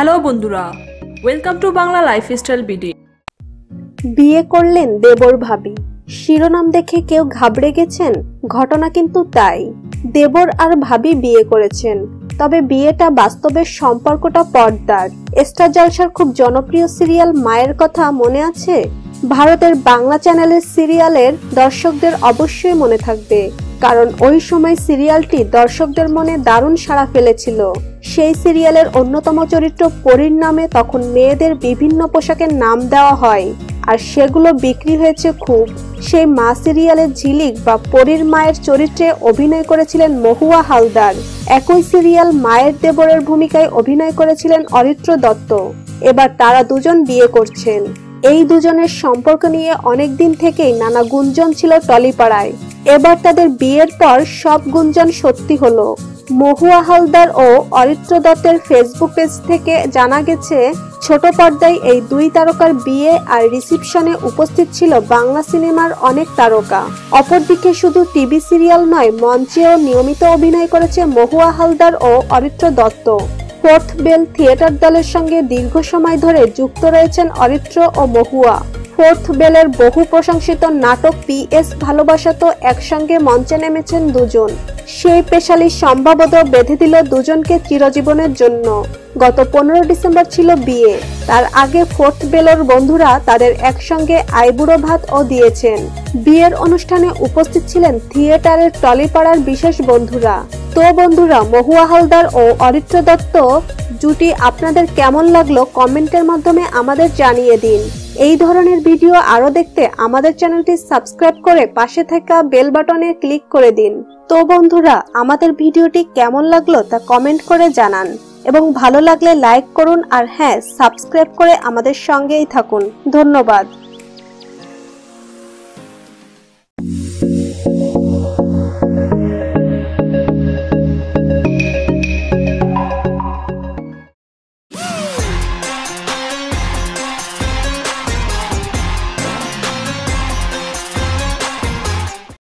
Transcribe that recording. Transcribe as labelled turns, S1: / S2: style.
S1: Hello বন্ধুরা, welcome to Bangla lifestyle BD.
S2: বিয়ে করলেন দেবর ভাবি, শিরোনাম দেখে কেউ ঘাবড়ে গেছেন? ঘটনা কিন্তু তাই। দেবর আর ভাবি বিয়ে করেছেন, তবে বিয়েটা বাস্তবের সম্পর্কটা পর্দার। স্টার জলসার খুব জনপ্রিয় সিরিয়াল মায়ের কথা মনে আছে? ভারতের বাংলা চ্যানেলের সিরিয়ালের দর্শকদের অবশ্যই মনে থাকবে, কারণ ওই সময় সিরিয়ালটি দর্শকদের মনে দারুণ সাড়া ফেলেছিল। সেই সিরিয়ালের অন্যতম চরিত্র পরীর নামে তখন মেয়েদের বিভিন্ন পোশাকের নাম দেওয়া হয়, আর সেগুলো বিক্রি হয়েছে খুব। সেই মা সিরিয়ালের ঝিলিক বা পরীর মায়ের চরিত্রে অভিনয় করেছিলেন মহুয়া হালদার। একই সিরিয়াল মায়ের দেবরের ভূমিকায় অভিনয় করেছিলেন অরিত্র দত্ত। এবার তারা দুজন বিয়ে করছেন। এই দুজনের সম্পর্ক নিয়ে অনেক দিন থেকেই নানা গুঞ্জন ছিল টলিপাড়ায়। এবার তাদের বিয়ের পর সব গুঞ্জন সত্যি হলো। মহুয়া হালদার ও অরিত্র দত্তের ফেসবুক পেজ থেকে জানা গেছে, ছোট পর্দায় এই দুই তারকার বিয়ে আর রিসেপশনে উপস্থিত ছিল বাংলা সিনেমার অনেক তারকা। অপরদিকে শুধু টিভি সিরিয়াল নয়, মঞ্চেও নিয়মিত অভিনয় করেছে মহুয়া হালদার ও Aritra Dutta. Fourth Bell Theatre দলের সঙ্গে দীর্ঘ সময় ধরে যুক্ত রয়েছেন অরিত্র ও মহুয়া। ফোর্থ বেলের বহু প্রশংসিত নাটক PS ভালোবাসা তো একসঙ্গে মঞ্চে নেমেছেন দুজন। সেই পেশালি সম্ভবত বেঁধে দিল দুজনকে চিরজীবনের জন্য। গত 15 ডিসেম্বর ছিল বিয়ে। তার আগে ফোর্থ বেলের বন্ধুরা তাদের একসঙ্গে আইবুড়ো ভাতও দিয়েছেন। বিয়ের অনুষ্ঠানে উপস্থিত ছিলেন থিয়েটারের টলিপাড়ার বিশেষ বন্ধুরা। তো বন্ধুরা, মহুয়া হালদার ও অরিত্র দত্ত জুটি আপনাদের কেমন লাগলো কমেন্টের মাধ্যমে আমাদের জানিয়ে দিন। এই ধরনের ভিডিও আরো দেখতে আমাদের চ্যানেলটি সাবস্ক্রাইব করে পাশে থাকা বেল বাটনে ক্লিক করে দিন। তো বন্ধুরা, আমাদের ভিডিওটি কেমন লাগলো তা কমেন্ট করে জানান, এবং ভালো লাগলে লাইক করুন, আর হ্যাঁ, সাবস্ক্রাইব করে আমাদের সঙ্গেই থাকুন। ধন্যবাদ।